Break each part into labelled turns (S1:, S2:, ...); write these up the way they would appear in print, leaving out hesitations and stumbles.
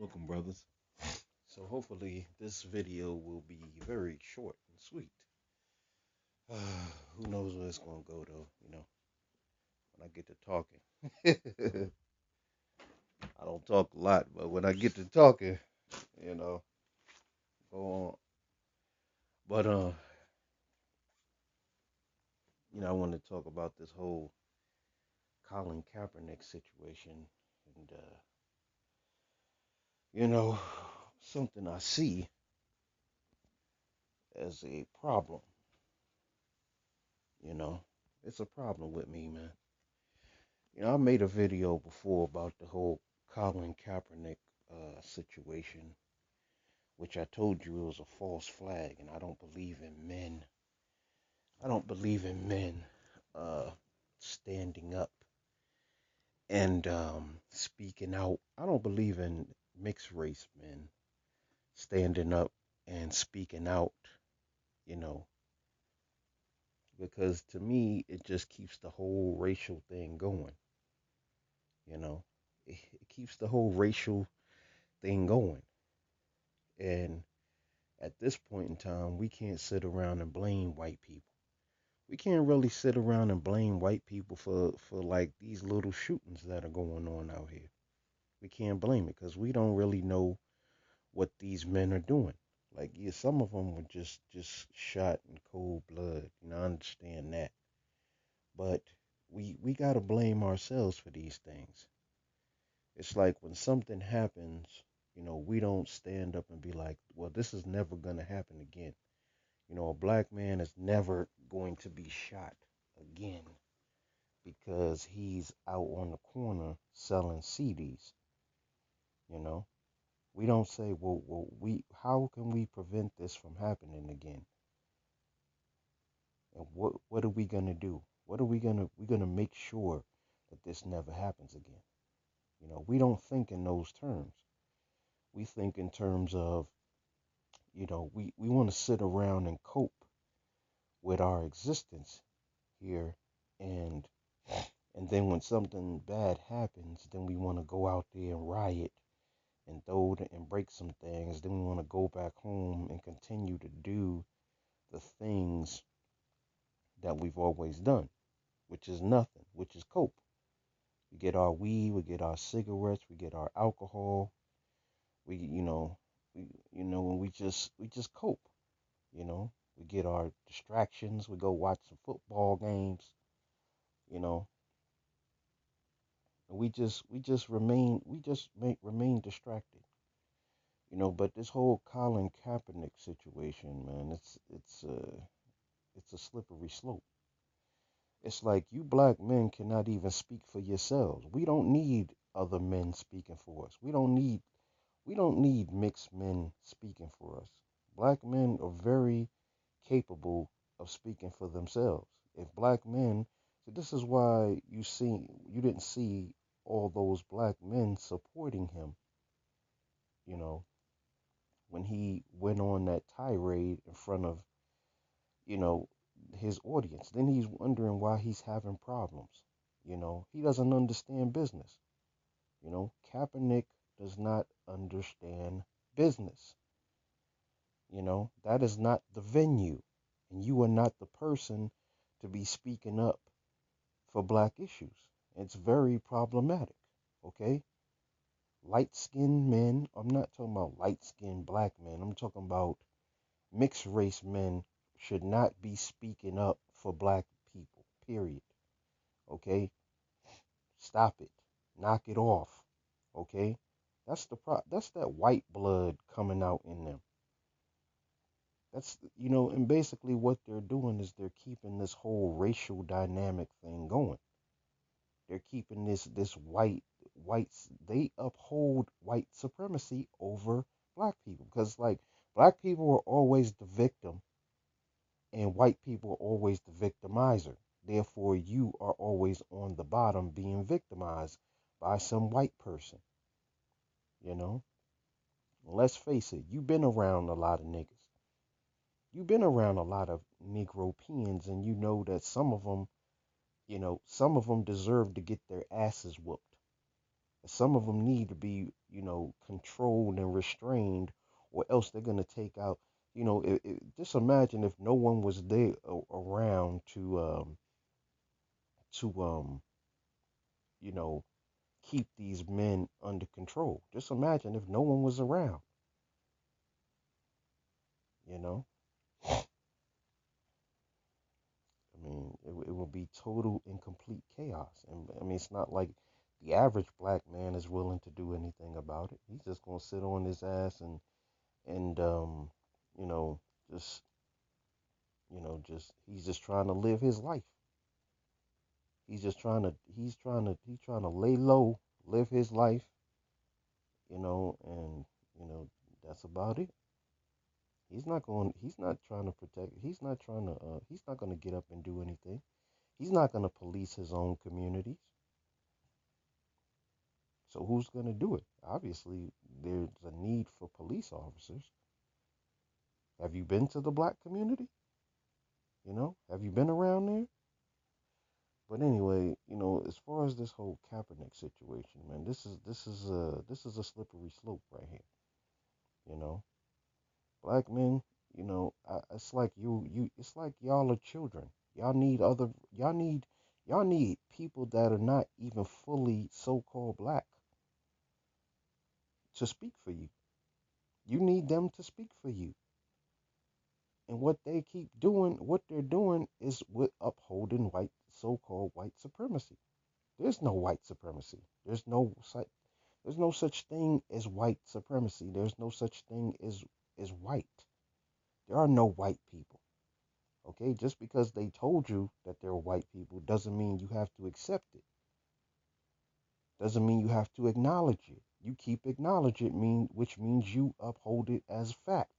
S1: Welcome, brothers. So hopefully this video will be very short and sweet. Who knows where it's gonna go though? When I get to talking, I don't talk a lot, but when I get to talking, you know, go on. But I want to talk about this whole Collin Kaepernick situation, and you know, something I see as a problem. You know, it's a problem with me, man. I made a video before about the whole Collin Kaepernick situation, which I told you it was a false flag, and I don't believe in men. I don't believe in men uh, standing up and speaking out. I don't believe in mixed race men standing up and speaking out, you know, because to me, it just keeps the whole racial thing going, you know. It keeps the whole racial thing going. And at this point in time, we can't sit around and blame white people. We can't really sit around and blame white people for like these little shootings that are going on out here. We can't blame it because we don't really know what these men are doing. Like, yeah, some of them were just shot in cold blood. I understand that, but we gotta blame ourselves for these things. It's like when something happens, we don't stand up and be like, well, this is never gonna happen again. A black man is never going to be shot again because he's out on the corner selling CDs. You know, we don't say, well, we how can we prevent this from happening again? And what are we gonna do? What are we're gonna make sure that this never happens again? We don't think in those terms. We think in terms of, we want to sit around and cope with our existence here, and then when something bad happens, then we want to go out there and riot and and break some things. Then we want to go back home and continue to do the things that we've always done, which is nothing, which is cope. We get our weed, we get our cigarettes, we get our alcohol. We, when we just cope. You know, we get our distractions. We go watch some football games. You know, and we just remain distracted. But this whole Colin Kaepernick situation, man, it's a slippery slope. It's like you black men cannot even speak for yourselves. We don't need other men speaking for us. We don't need mixed men speaking for us. Black men are very capable of speaking for themselves. If black men, so this is why you didn't see all those black men supporting him, you know, when he went on that tirade in front of, you know, his audience. Then he's wondering why he's having problems. He doesn't understand business. Kaepernick does not understand business. That is not the venue. And you are not the person to be speaking up for black issues. It's very problematic. Okay? Light skinned men, I'm not talking about light skinned black men, I'm talking about mixed race men should not be speaking up for black people, period. Okay? Stop it. Knock it off. Okay? That's that white blood coming out in them. And basically what they're doing is they're keeping this whole racial dynamic thing going. They're keeping this whites. They uphold white supremacy over black people because like black people are always the victim and white people are always the victimizer. Therefore, you are always on the bottom being victimized by some white person. You know, let's face it. You've been around a lot of niggas. You've been around a lot of Negro peons, and you know that some of them deserve to get their asses whooped. Some of them need to be, controlled and restrained, or else they're gonna take out. Just imagine if no one was there around to you know, keep these men under control. Just imagine if no one was around. You know, it would be total and complete chaos. And I mean, it's not like the average black man is willing to do anything about it. He's just gonna sit on his ass and you know, just just he's just trying to live his life. He's trying to lay low, live his life, and that's about it. He's not trying to protect, he's not gonna get up and do anything. He's not gonna police his own communities. So who's gonna do it? Obviously, there's a need for police officers. Have you been to the black community? Have you been around there? But anyway, as far as this whole Kaepernick situation, man, this is a slippery slope right here. You know, black men, it's like it's like y'all are children. Y'all need, y'all need people that are not even fully so-called black to speak for you. You need them to speak for you. And what they're doing is with upholding so-called white supremacy. There's no white supremacy. There's no such thing as white supremacy. There's no such thing as white. There are no white people. Okay, just because they told you that they're white people doesn't mean you have to accept it. Doesn't mean you have to acknowledge it. You keep acknowledge it which means you uphold it as fact.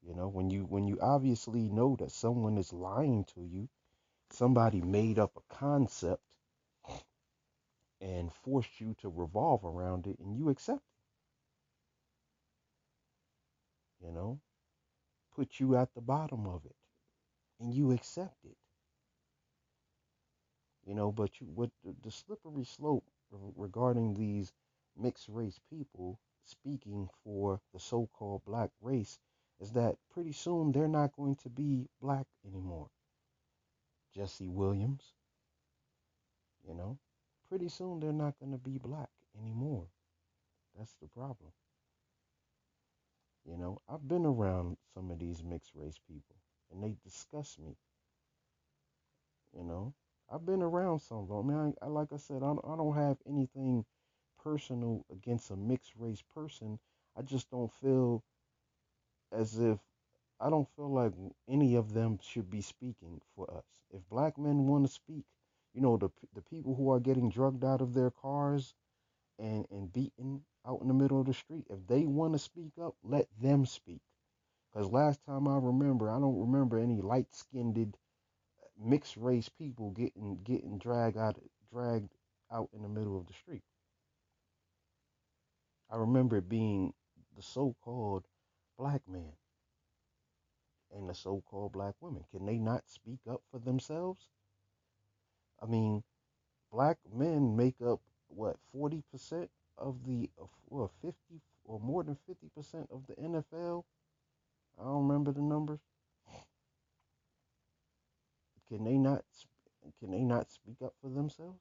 S1: When you obviously know that someone is lying to you, somebody made up a concept and forced you to revolve around it, and you accept it, put you at the bottom of it, and you accept it. But what the slippery slope regarding these mixed race people speaking for the so-called black race is that pretty soon they're not going to be black anymore. Jesse Williams, you know, pretty soon they're not going to be black anymore. That's the problem. I've been around some of these mixed race people and they disgust me. You know, I've been around some of them. I mean, like I said, I don't have anything personal against a mixed race person. I just don't feel as if I don't feel like any of them should be speaking for us. If black men want to speak, the people who are getting drugged out of their cars and beaten out in the middle of the street, if they want to speak up, let them speak. Because last time I don't remember any light-skinned mixed race people getting dragged out in the middle of the street. I remember it being the so-called black man and the so-called black women. Can they not speak up for themselves? I mean, black men make up what 40% of or 50 or more than 50% of the NFL. I don't remember the numbers. Can they not? Can they not speak up for themselves?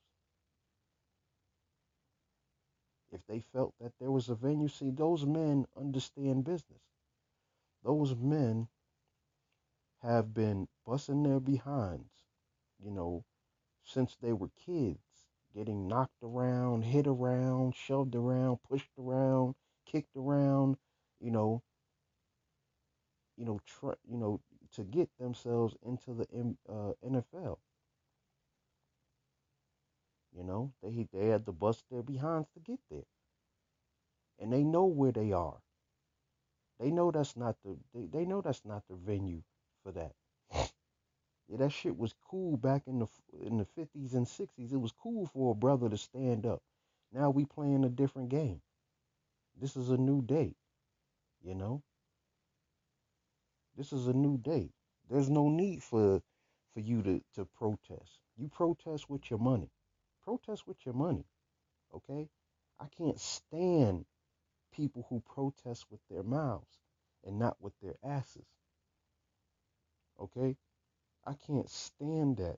S1: If they felt that there was a venue, see, those men understand business. Those men have been busting their behinds, you know, since they were kids, getting knocked around, hit around, shoved around, pushed around, kicked around, you know, to get themselves into the NFL. They had to bust their behinds to get there, and they know where they are. They know that's not the venue for that. Yeah, that shit was cool back in the 50s and 60s. It was cool for a brother to stand up. Now we playing a different game. This is a new day, you know? This is a new day. There's no need for you to protest. You protest with your money. Protest with your money, okay? I can't stand people who protest with their mouths and not with their asses, okay? I can't stand that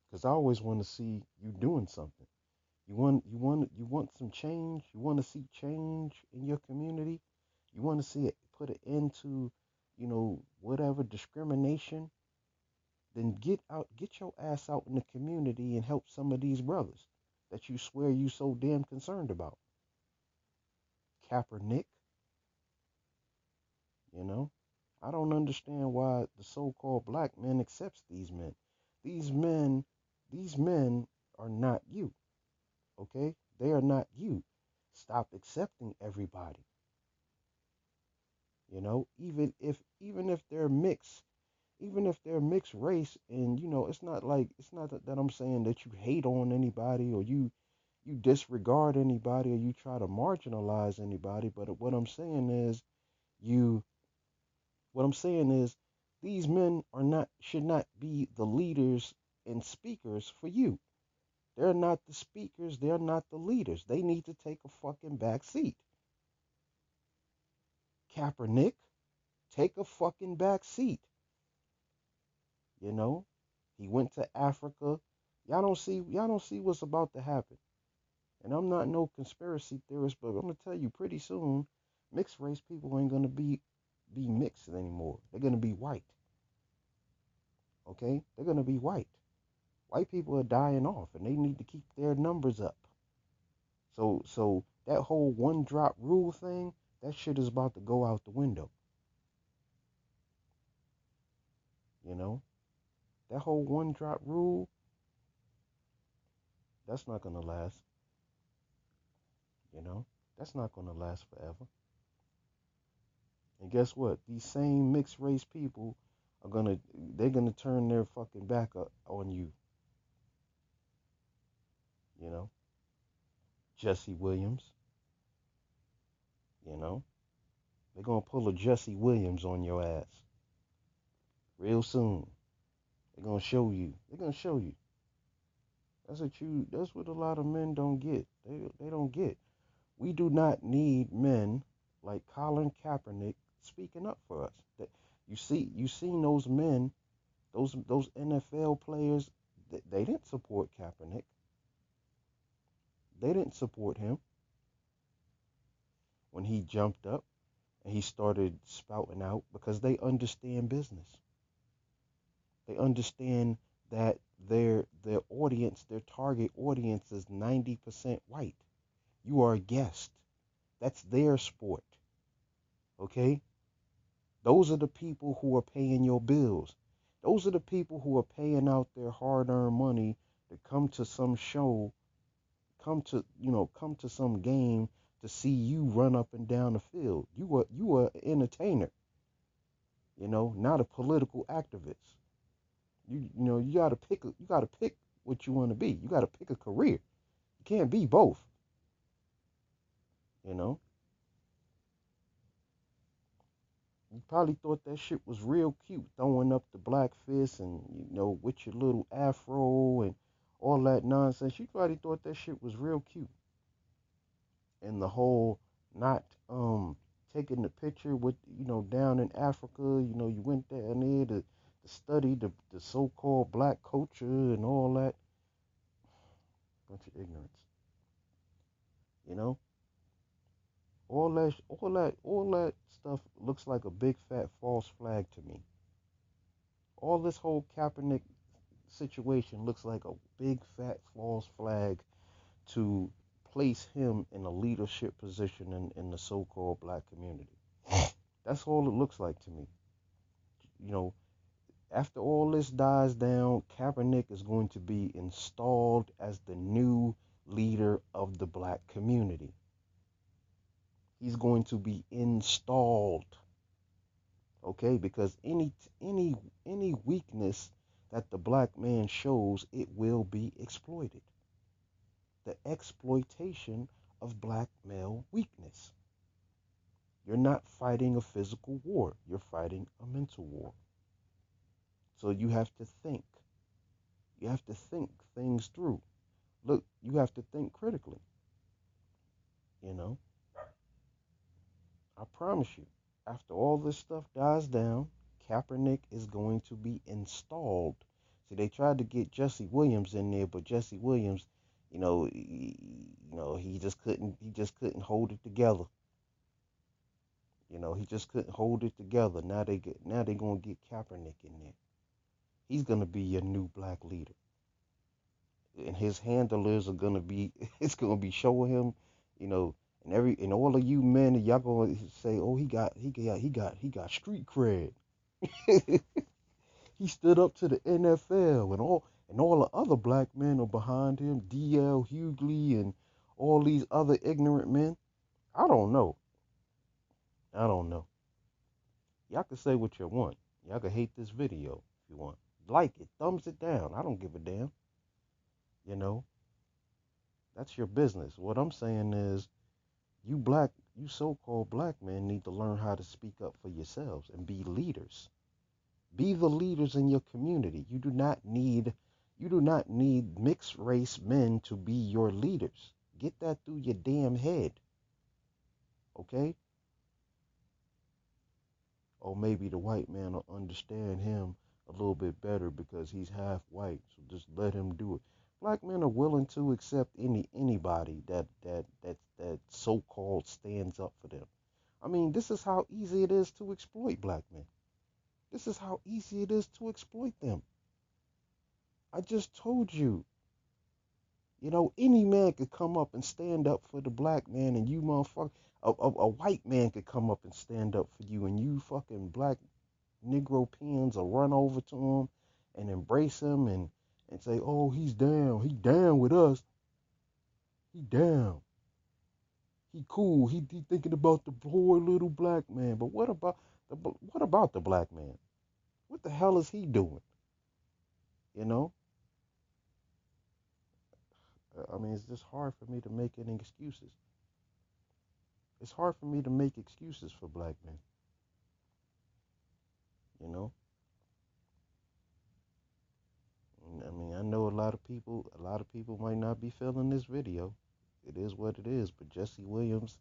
S1: because I always want to see you doing something. You want some change. You want to see change in your community. You want to see it put an end to, whatever discrimination. Then get your ass out in the community and help some of these brothers that you swear you so damn concerned about. Kaepernick, you know, I don't understand why the so-called black man accepts these men. These men, these men are not you. Okay, they are not you. Stop accepting everybody. Even if they're mixed, even if they're mixed race, and it's not that I'm saying that you hate on anybody or you disregard anybody or you try to marginalize anybody, but you what I'm saying is these men are not should not be the leaders and speakers for you. They're not the speakers, they're not the leaders. They need to take a fucking back seat. Kaepernick, take a fucking back seat. You know, he went to Africa. Y'all don't see what's about to happen. And I'm not no conspiracy theorist, but I'm gonna tell you pretty soon, mixed race people ain't gonna be mixed anymore. They're gonna be white. Okay? They're gonna be white. White people are dying off and they need to keep their numbers up. So that whole one drop rule thing, that shit is about to go out the window. You know? That whole one drop rule, that's not gonna last. You know? That's not gonna last forever. And guess what? These same mixed race people they're gonna turn their fucking back on you. You know? Jesse Williams, you know? They're gonna pull a Jesse Williams on your ass real soon. They're gonna show you. They're gonna show you. That's what a lot of men don't get. They don't get. We do not need men like Collin Kaepernick speaking up for us. That you seen those men, those NFL players, they didn't support Kaepernick. They didn't support him when he jumped up and he started spouting out because they understand business. They understand that their audience, their target audience is 90% white. You are a guest. That's their sport. Okay? Those are the people who are paying your bills. Those are the people who are paying out their hard-earned money to come to some show, come to some game to see you run up and down the field. You are an entertainer, not a political activist. You gotta pick what you want to be. You gotta pick a career. You can't be both. You know. You probably thought that shit was real cute, throwing up the black fist and with your little afro and all that nonsense. You probably thought that shit was real cute. And the whole not taking the picture with down in Africa. You went down there to study the so-called black culture and all that. Bunch of ignorance. You know. All that stuff looks like a big fat false flag to me. All this whole Kaepernick situation looks like a big fat false flag to place him in a leadership position in the so-called black community. That's all it looks like to me. You know, after all this dies down, Kaepernick is going to be installed as the new leader of the black community. He's going to be installed. Okay, because any weakness that the black man shows, it will be exploited. The exploitation of black male weakness. You're not fighting a physical war, you're fighting a mental war. So you have to think. You have to think things through. Look, you have to think critically. You know, I promise you, after all this stuff dies down, Kaepernick is going to be installed. See, they tried to get Jesse Williams in there, but Jesse Williams, he just couldn't hold it together. He just couldn't hold it together. Now they gonna get Kaepernick in there. He's gonna be your new black leader, and his handlers are gonna be it's gonna be showing him, you know, and all of you men, y'all gonna say, oh, he got street cred. He stood up to the NFL, and all the other black men are behind him, D.L. Hughley and all these other ignorant men. I don't know. I don't know. Y'all can say what you want. Y'all can hate this video if you want. Like it, thumbs it down. I don't give a damn. You know, that's your business. What I'm saying is, you so-called black men need to learn how to speak up for yourselves and be leaders. Be the leaders in your community. You do not need mixed race men to be your leaders. Get that through your damn head. Okay? Or maybe the white man will understand him a little bit better because he's half white. So just let him do it. Black men are willing to accept anybody that so-called stands up for them. I mean, this is how easy it is to exploit black men. This is how easy it is to exploit them. I just told you. Any man could come up and stand up for the black man, and you motherfucker, a white man could come up and stand up for you, and you fucking black Negro peons will run over to him and embrace him and say, oh, he's down. He down with us. He down. He cool. He thinking about the poor little black man. But what about the black man? What the hell is he doing? You know? I mean, it's just hard for me to make any excuses. It's hard for me to make excuses for black men. You know? I mean, I know a lot of people might not be feeling this video. It is what it is. But Jesse Williams,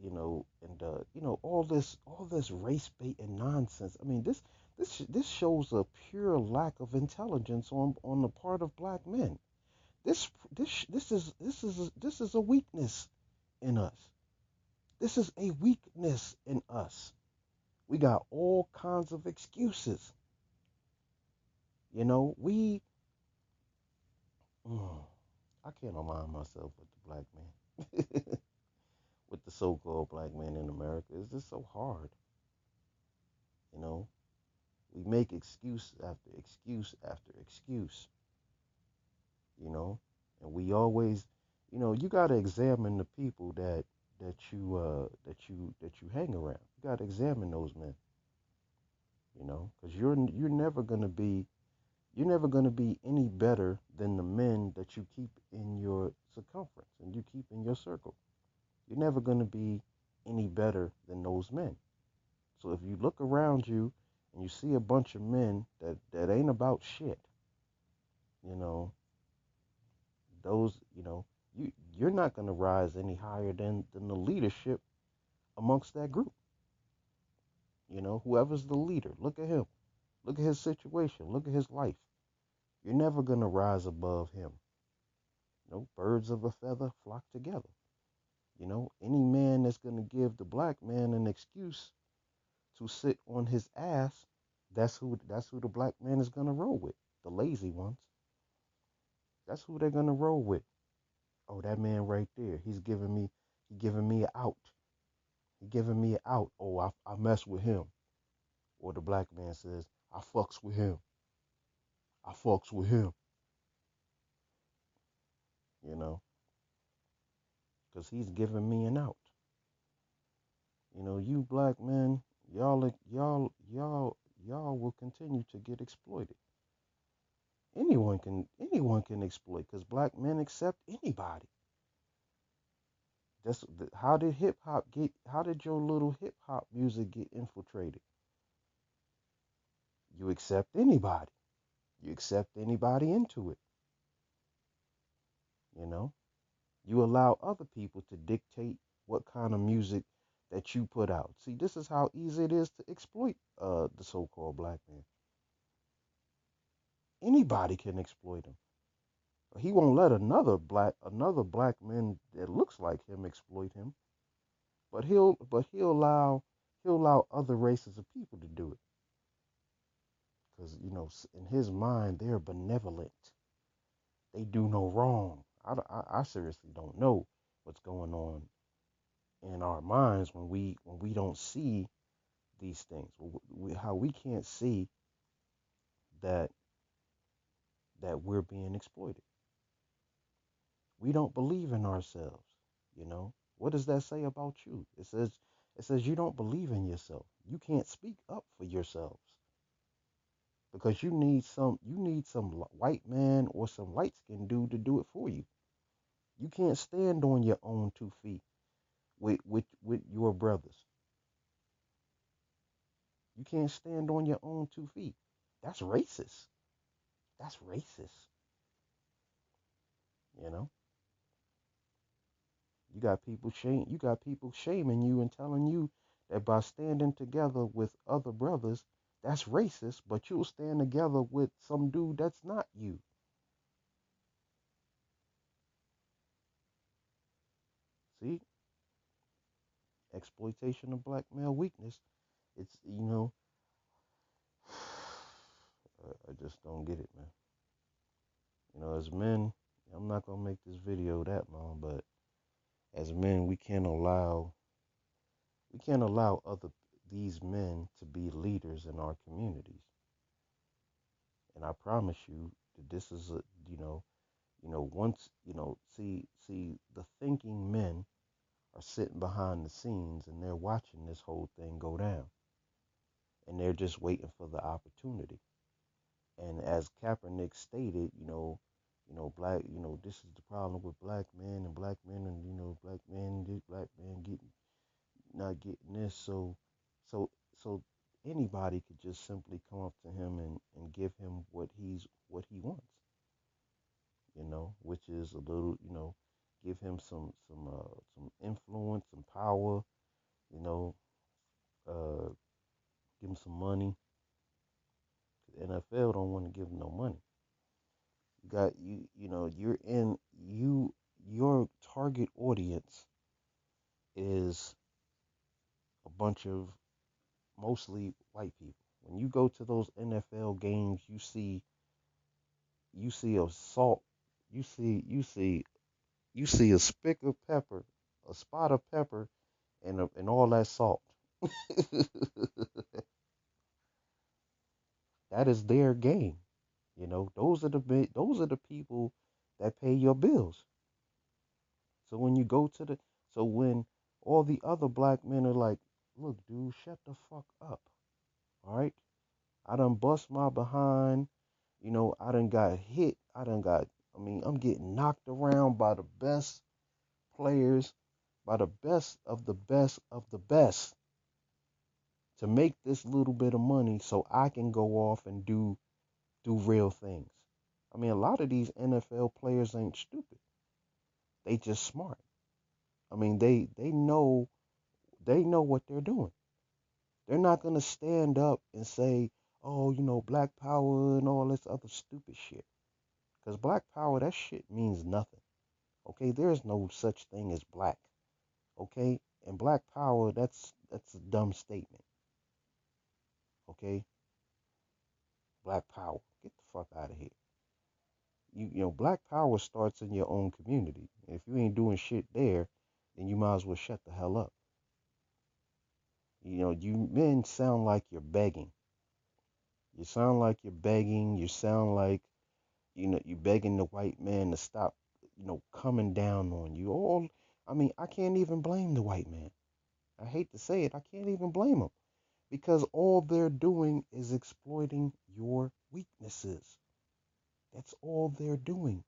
S1: and all this race bait and nonsense. I mean, this shows a pure lack of intelligence on the part of black men. This is a weakness in us. This is a weakness in us. We got all kinds of excuses. We I can't align myself with the black man. With the so-called black man in America. It's just so hard. You know, we make excuse after excuse after excuse. You know, and we always, you got to examine the people that you hang around. You got to examine those men. Because you're never gonna be any better than the men that you keep in your circumference and you keep in your circle. You're never gonna be any better than those men. So if you look around you and you see a bunch of men that ain't about shit, you know, those, you're not gonna rise any higher than the leadership amongst that group. Whoever's the leader, look at him. Look at his situation. Look at his life. You're never going to rise above him. Birds of a feather flock together. Any man that's going to give the black man an excuse to sit on his ass, that's who the black man is going to roll with. The lazy ones. That's who they're going to roll with. Oh, that man right there, he giving me an out. He giving me an out. Oh, I mess with him. Or the black man says, I fucks with him. I fucks with him. Because he's giving me an out. You black men, y'all will continue to get exploited. Anyone can exploit because black men accept anybody. How did hip hop get? How did your little hip hop music get infiltrated? You accept anybody. You accept anybody into it, you know? You allow other people to dictate what kind of music that you put out. See, this is how easy it is to exploit the so-called black man. Anybody can exploit him. He won't let another black man that looks like him exploit him, but he'll allow other races of people to do it because in his mind they're benevolent. They do no wrong. I seriously don't know what's going on in our minds when we don't see these things. How we can't see that we're being exploited. We don't believe in ourselves. You know what does that say about you? It says you don't believe in yourself. You can't speak up for yourselves because you need some white man or some light skinned dude to do it for you. You can't stand on your own 2 feet with your brothers. You can't stand on your own 2 feet. That's racist. That's racist. You know, you got people shaming you and telling you that by standing together with other brothers, that's racist, but you'll stand together with some dude that's not you. See, exploitation of black male weakness. I just don't get it, man. As men, I'm not gonna make this video that long, but as men, we can't allow other these men to be leaders in our communities. And I promise you that this is a once see the thinking men are sitting behind the scenes and they're watching this whole thing go down, and they're just waiting for the opportunity. And as Kaepernick stated, black, this is the problem with black men and black men and black men, this black man getting not getting this. So anybody could just simply come up to him and give him what he wants, which is a little, give him some influence, some power, you know, uh, give him some money. The NFL don't want to give him no money. You got you're in your target audience is a bunch of mostly white people. When you go to those NFL games, you see a salt, you see a spick of pepper, a spot of pepper, and all that salt. That is their game. Those are the people that pay your bills. So when you go to the so when all the other black men are like, look, dude, shut the fuck up. All right? I done bust my behind. I done got hit. I'm getting knocked around by the best players, by the best of the best of the best to make this little bit of money so I can go off and do real things. A lot of these NFL players ain't stupid. They just smart. They know what they're doing. They're not gonna stand up and say, "Oh, black power and all this other stupid shit." Because black power, that shit means nothing. Okay, there's no such thing as black. Okay, and black power, that's a dumb statement. Okay, black power, get the fuck out of here. Black power starts in your own community. If you ain't doing shit there, then you might as well shut the hell up. You men sound like you're begging. You sound like you're begging. You sound like you're begging the white man to stop, coming down on you. I can't even blame the white man. I hate to say it, I can't even blame them because all they're doing is exploiting your weaknesses. That's all they're doing.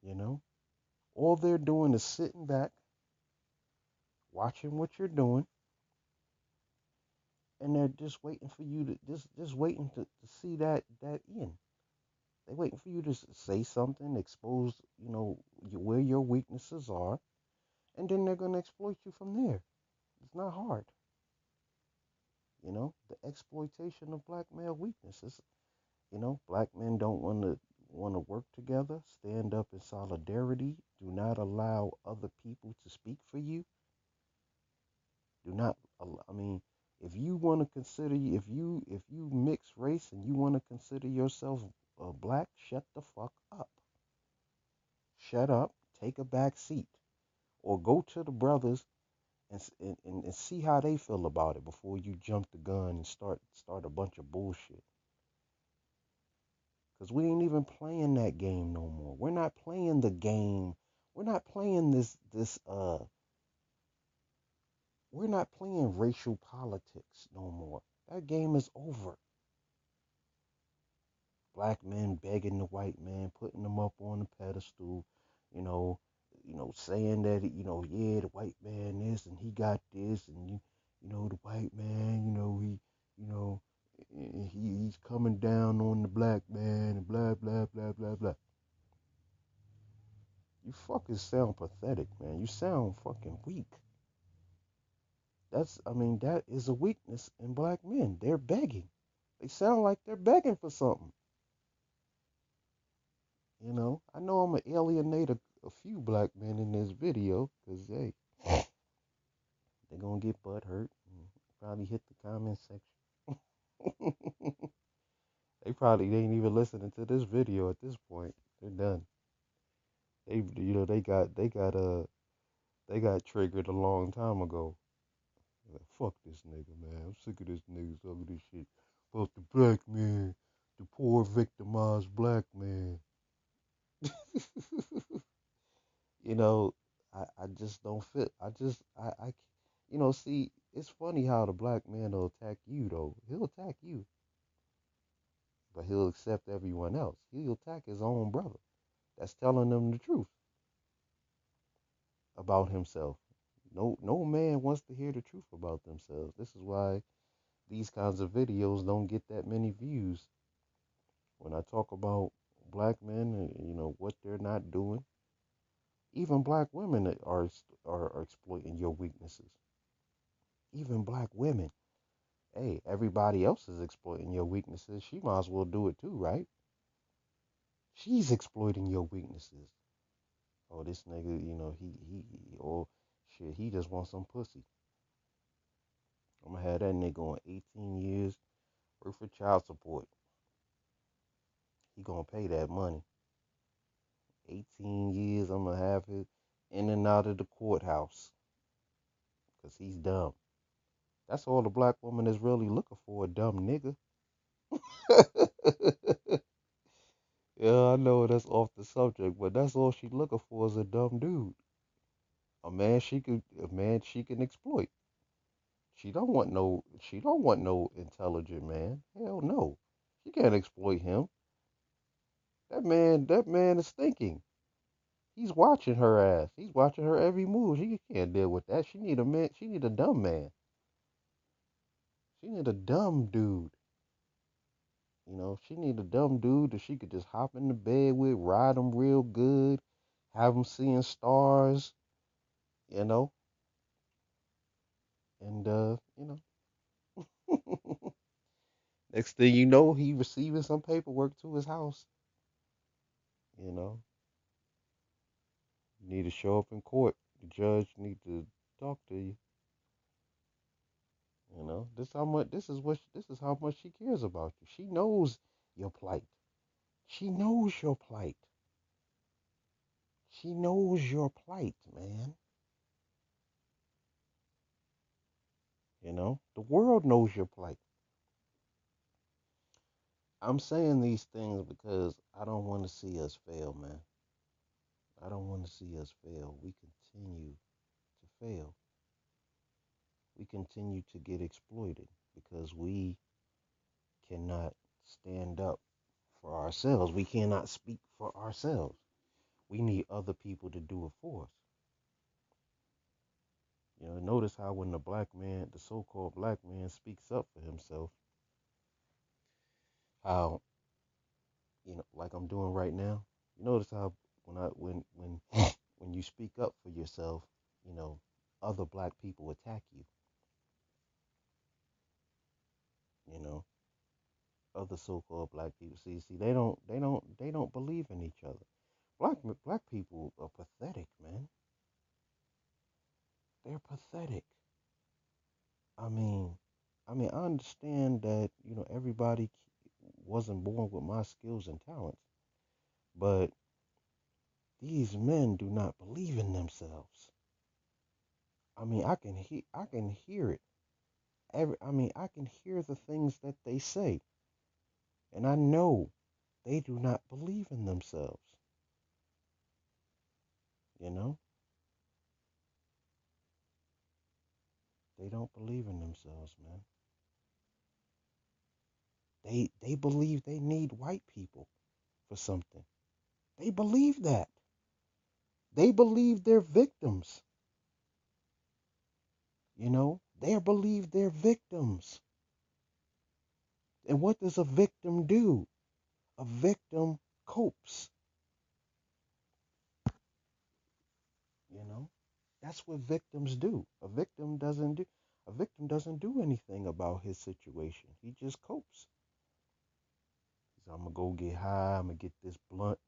S1: You know, all they're doing is sitting back, watching what you're doing, and they're just waiting for you to just waiting to see that in. They're waiting for you to say something, expose, where your weaknesses are, and then they're gonna exploit you from there. It's not hard. The exploitation of black male weaknesses. Black men don't want to work together, stand up in solidarity, do not allow other people to speak for you. Do not I mean, if you want to consider, if you mix race and you want to consider yourself black, shut the fuck up. Shut up, take a back seat, or go to the brothers and see how they feel about it before you jump the gun and start a bunch of bullshit. Cause we ain't even playing that game no more. We're not playing the game. We're not playing we're not playing racial politics no more. That game is over. Black men begging the white man, putting them up on the pedestal, you know, saying that yeah, the white man this and he got this, and the white man, you know, he's coming down on the black man, and blah blah blah blah blah. You fucking sound pathetic, man. You sound fucking weak. That is a weakness in black men. They're begging. They sound like they're begging for something. I know I'm gonna alienate a few black men in this video, because hey, they're gonna get butt hurt and probably hit the comment section. They ain't even listening to this video at this point. They're done. They got triggered a long time ago. Like, fuck this nigga, man. I'm sick of this nigga talking this shit about the black man, the poor victimized black man. you know, I just don't fit. See, it's funny how the black man will attack you, though. He'll attack you, but he'll accept everyone else. He'll attack his own brother that's telling them the truth about himself. No man wants to hear the truth about themselves. This is why these kinds of videos don't get that many views. When I talk about black men and what they're not doing, even black women are exploiting your weaknesses. Even black women. Hey, everybody else is exploiting your weaknesses. She might as well do it too, right? She's exploiting your weaknesses. Oh, this nigga, oh shit, he just wants some pussy. I'm gonna have that nigga on 18 years worth of child support. He gonna pay that money. 18 years, I'm gonna have it in and out of the courthouse, because he's dumb. That's all the black woman is really looking for, a dumb nigga. Yeah, I know that's off the subject, but that's all she's looking for, is a dumb dude. A man she can exploit. She don't want no intelligent man. Hell no. She can't exploit him. That man is thinking. He's watching her ass. He's watching her every move. She can't deal with that. She need a man. She need a dumb man. She need a dumb dude. She need a dumb dude that she could just hop in the bed with, ride him real good, have him seeing stars, you know, and next thing you know, he receiving some paperwork to his house. You know, you need to show up in court. The judge need to talk to you. This is how much she cares about you. She knows your plight. She knows your plight. She knows your plight, man. The world knows your plight. I'm saying these things because I don't want to see us fail, man. I don't want to see us fail. We continue to fail. We continue to get exploited because we cannot stand up for ourselves. We cannot speak for ourselves. We need other people to do it for us. Notice how when the so-called black man speaks up for himself, how, like I'm doing right now. You notice how when you speak up for yourself, you know, other black people attack you. You know, other so-called black people. See, they don't believe in each other. Black people are pathetic, man. They're pathetic. I mean, I understand that everybody wasn't born with my skills and talents, but these men do not believe in themselves. I can hear it. I can hear the things that they say, and I know they do not believe in themselves. You know, they don't believe in themselves, man. They believe they need white people for something. They believe that. They believe they're victims. They believe they're victims. And what does a victim do? A victim copes. You know, that's what victims do. A victim doesn't do anything about his situation. He just copes. So I'm gonna go get high. I'm gonna get this blunt.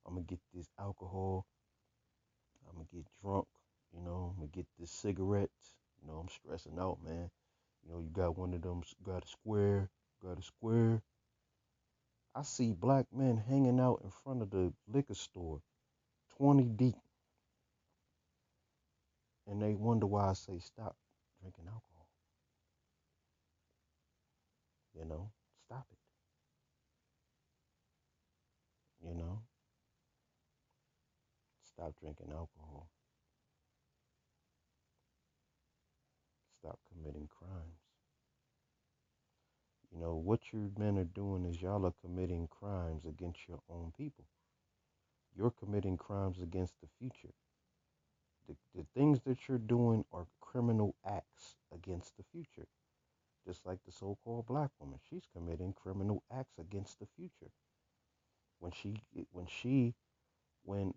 S1: I'm gonna get this alcohol. I'm gonna get drunk. I'm gonna get this cigarette. I'm stressing out, man. You got one of them. Got a square. Got a square. I see black men hanging out in front of the liquor store, 20 deep, and they wonder why I say stop drinking alcohol. Stop it. You know, stop drinking alcohol. Stop committing crimes. What you men are doing is y'all are committing crimes against your own people. You're committing crimes against the future. The things that you're doing are criminal acts against the future. Just like the so-called black woman, she's committing criminal acts against the future. When she, when she, when,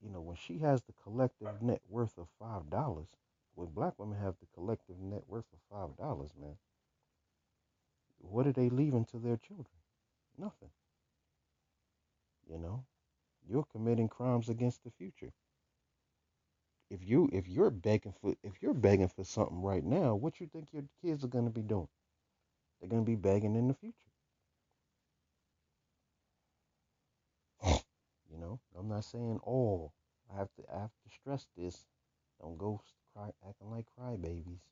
S1: when she has the collective net worth of $5, when black women have the collective net worth of $5, man, what are they leaving to their children? Nothing. You know, you're committing crimes against the future. If you're begging for something right now, what you think your kids are going to be doing? They're going to be begging in the future. I'm not saying all. I have to stress this. Don't go acting like crybabies.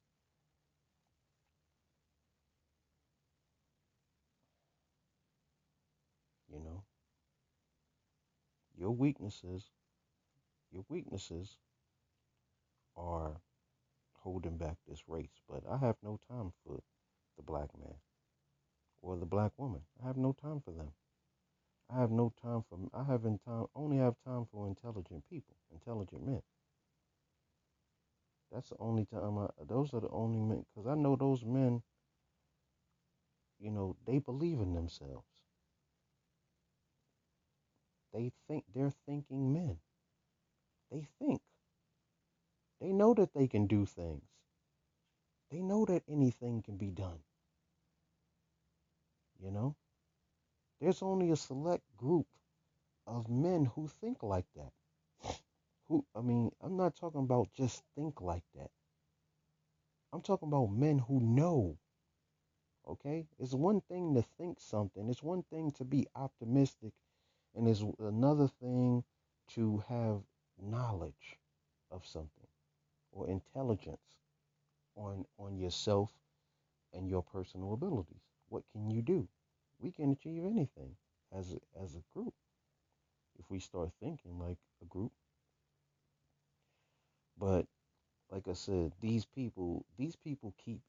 S1: You know, your weaknesses, your weaknesses are holding back this race. But I have no time for the black man or the black woman. I have no time for them. I have no time for. I haven't time. Only have time for intelligent people, intelligent men. That's the only time. Those are the only men. Because I know those men. They believe in themselves. They think they're thinking men. They think. They know that they can do things. They know that anything can be done. You know, there's only a select group of men who think like that. I'm not talking about just think like that. I'm talking about men who know. Okay, it's one thing to think something. It's one thing to be optimistic, and it's another thing to have knowledge of something or intelligence on yourself and your personal abilities. What can you do? We can achieve anything as a group if we start thinking like a group. But like I said, these people keep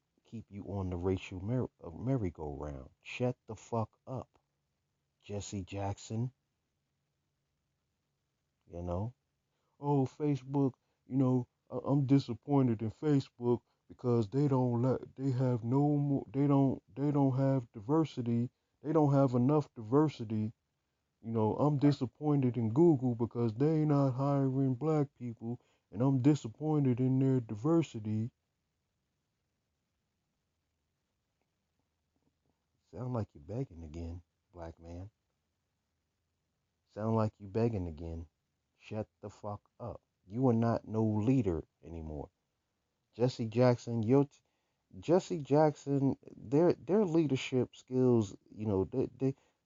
S1: you on the racial merry-go-round. Shut the fuck up, Jesse Jackson. You know, oh Facebook. I'm disappointed in Facebook because they have no more they don't have diversity. They don't have enough diversity. I'm disappointed in Google because they not hiring black people, and I'm disappointed in their diversity. Sound like you're begging again, black man. Sound like you begging again. Shut the fuck up. You are not no leader anymore. Jesse Jackson, Jesse Jackson, their leadership skills,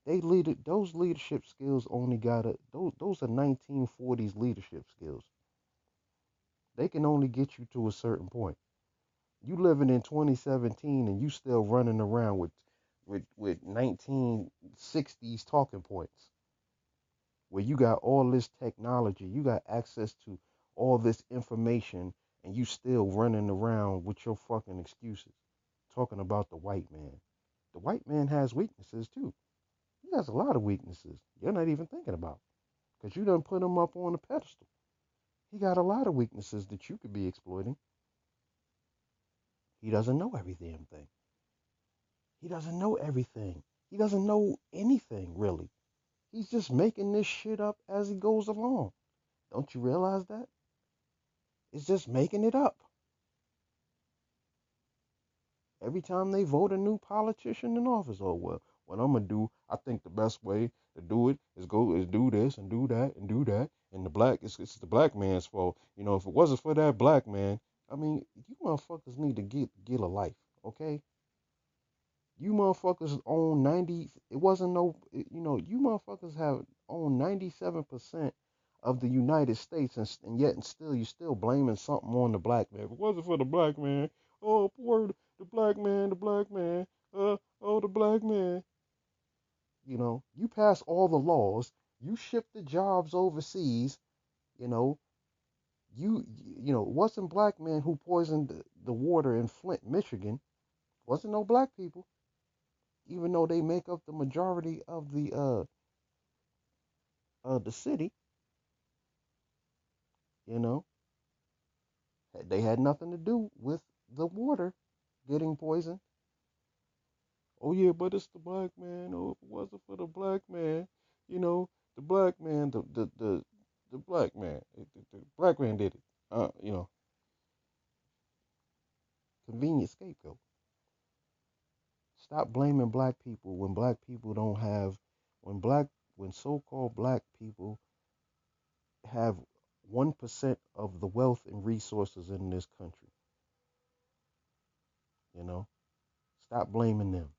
S1: they lead those leadership skills only got those are 1940s leadership skills. They can only get you to a certain point. You living in 2017 and you still running around with 1960s talking points where you got all this technology, you got access to all this information, and you still running around with your fucking excuses, talking about the white man. The white man has weaknesses too. He has a lot of weaknesses you're not even thinking about because you done put him up on a pedestal. He got a lot of weaknesses that you could be exploiting. He doesn't know every damn thing. He doesn't know everything. He doesn't know anything really. He's just making this shit up as he goes along. Don't you realize that? It's just making it up. Every time they vote a new politician in office, oh well, what I'm gonna do, I think the best way to do it is do this and do that and do that. And it's the black man's fault. If it wasn't for that black man, I mean, you motherfuckers need to get a life, okay? You motherfuckers own 90. It wasn't no. You motherfuckers have owned 97% of the United States, and yet and still you still blaming something on the black man. If it wasn't for the black man, oh poor the black man, the black man, oh the black man. You pass all the laws, you ship the jobs overseas. You know, wasn't black man who poisoned the water in Flint, Michigan. Wasn't no black people, even though they make up the majority of the city. You know, they had nothing to do with the water getting poisoned. Oh yeah, but it's the black man. Oh, if it wasn't for the black man, you know, the black man, the black man, the black man did it. Convenient scapegoat. Stop blaming black people when black people don't have, when so-called black people have 1% of the wealth and resources in this country. You know, stop blaming them.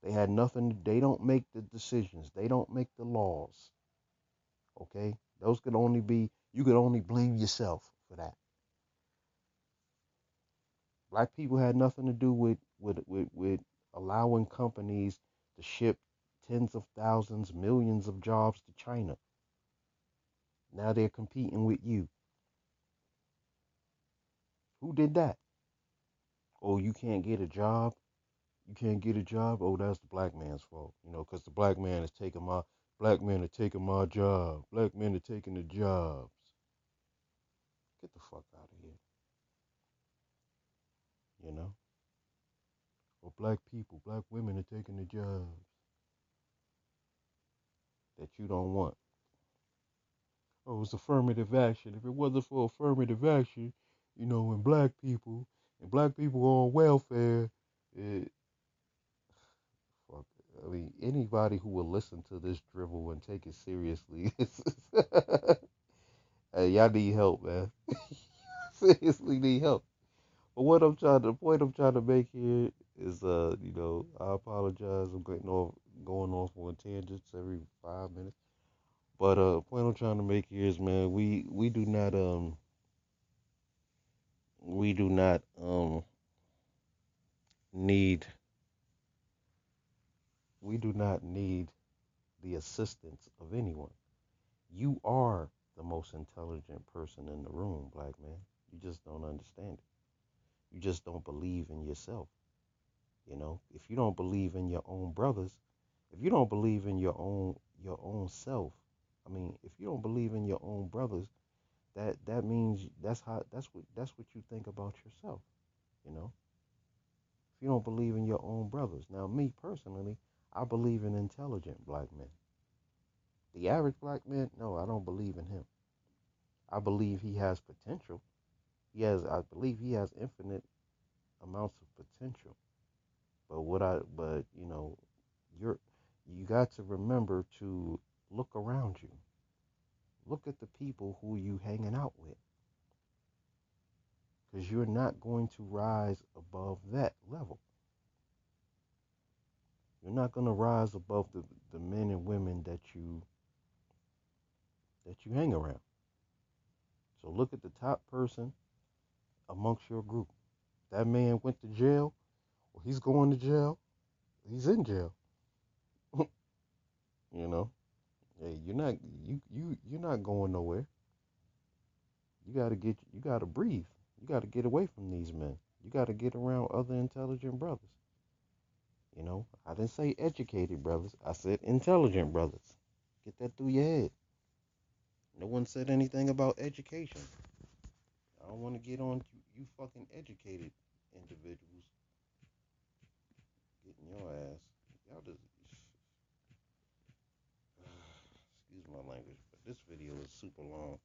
S1: They had nothing. They don't make the decisions. They don't make the laws. Okay, those could only be. You could only blame yourself for that. Black people had nothing to do with allowing companies to ship tens of thousands, millions of jobs to China. Now they're competing with you. Who did that? Oh, you can't get a job. You can't get a job. Oh, that's the black man's fault. Because the black men are taking my job. Black men are taking the jobs. Get the fuck out of here. You know. Or black women are taking the jobs that you don't want. Oh, it's affirmative action. If it wasn't for affirmative action, and black people on welfare, it, fuck. I mean, anybody who will listen to this drivel and take it seriously, hey, y'all need help, man. Seriously need help. But the point I'm trying to make here is, I apologize. I'm going off on tangents every 5 minutes. But point I'm trying to make here is, man, we do not need we do not need the assistance of anyone. You are the most intelligent person in the room, black man. You just don't understand it. You just don't believe in yourself. If you don't believe in your own brothers, if you don't believe in your own self, I mean, if you don't believe in your own brothers, that means that's what you think about yourself, you know. If you don't believe in your own brothers. Now, me personally, I believe in intelligent black men. The average black man, no, I don't believe in him. I believe he has potential. I believe he has infinite amounts of potential. But you're, you got to remember to look around you. Look at the people who you hanging out with, because you're not going to rise above that level. You're not going to rise above the men and women that you hang around. So look at the top person amongst your group. That man went to jail, or he's going to jail, he's in jail. you know, hey, you're not going nowhere. You gotta breathe. You gotta get away from these men. You gotta get around other intelligent brothers. I didn't say educated brothers. I said intelligent brothers. Get that through your head. No one said anything about education. I don't want to get on you fucking educated individuals getting your ass. Y'all just excuse my language, but this video is super long.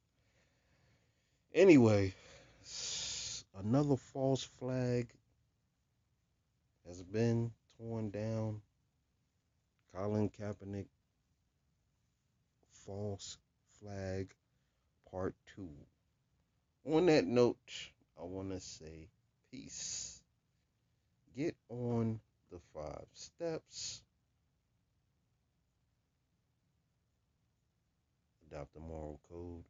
S1: Anyway, another false flag has been torn down. Collin Kaepernick, false flag, part 2. On that note, I want to say peace. Get on the 5 steps. Adopt the moral code.